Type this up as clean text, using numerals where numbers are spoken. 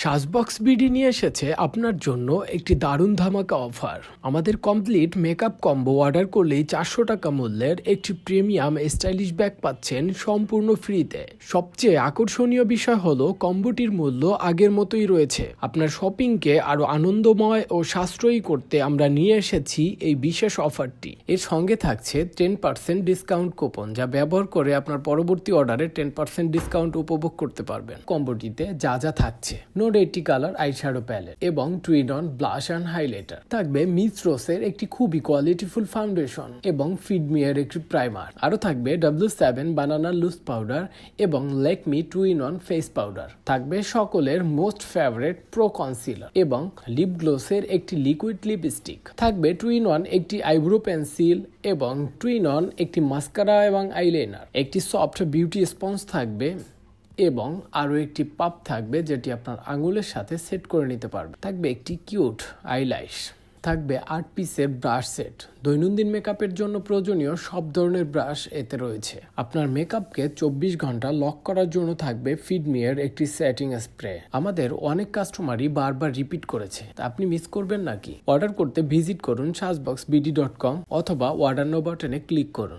সাজবক্স BD নিয়ে এসেছে আপনার জন্য একটি দারুণ ধামাকা অফার। আমাদের কমপ্লিট মেকআপ কম্বো অর্ডার করলেই 400 টাকা মূল্যের একটি প্রিমিয়াম স্টাইলিশ ব্যাগ পাচ্ছেন সম্পূর্ণ ফ্রিতে। সবচেয়ে আকর্ষণীয় বিষয় হলো কম্বোটির মূল্য আগের মতোই রয়েছে। আপনার শপিংকে আরো আনন্দময় ও সাশ্রয়ী করতে আমরা নিয়ে এসেছি এই বিশেষ অফারটি। এর সঙ্গে থাকছে 10% ডিসকাউন্ট কুপন, যা ব্যবহার করে আপনার পরবর্তী অর্ডারে 10% ডিসকাউন্ট উপভোগ করতে পারবেন। কম্বোটিতে যা যা থাকছে: নোড 80 কালার আইশ্যাডো প্যালেট এবং twin on blush and highlighter. থাকবে মিস রোসের একটি খুবই কোয়ালিটিফুল ফাউন্ডেশন এবং ফিডমি এর একটি প্রাইমার। আরো থাকবে W7 বানানা লুজ পাউডার এবং Lakme twin on face powder. থাকবে সকলের মোস্ট ফেভারিট প্রো কনসিলার এবং লিপ গ্লোসের একটি লিকুইড লিপস্টিক। থাকবে টুইন অন একটি আইব্রো পেন্সিল এবং টুইন অন একটি মাস্কারা এবং আইলাইনার। একটি সফট বিউটি স্পঞ্জ থাকবে এবং আরও একটি পাপ থাকবে, যেটি আপনার আঙুলের সাথে সেট করে নিতে পারবে। থাকবে একটি কিউট আইল্যাশ। থাকবে 8 পিসের ব্রাশ সেট। দৈনন্দিন মেকআপের জন্য প্রয়োজনীয় সব ধরনের ব্রাশ এতে রয়েছে। আপনার মেকআপকে 24 ঘন্টা লক করার জন্য থাকবে ফিডমি এর একটি সেটিং স্প্রে। আমাদের অনেক কাস্টমারই বারবার রিপিট করেছে, তা আপনি মিস করবেন নাকি? অর্ডার করতে ভিজিট করুন sajboxbd.com অথবা অর্ডার নাও বাটনে ক্লিক করুন।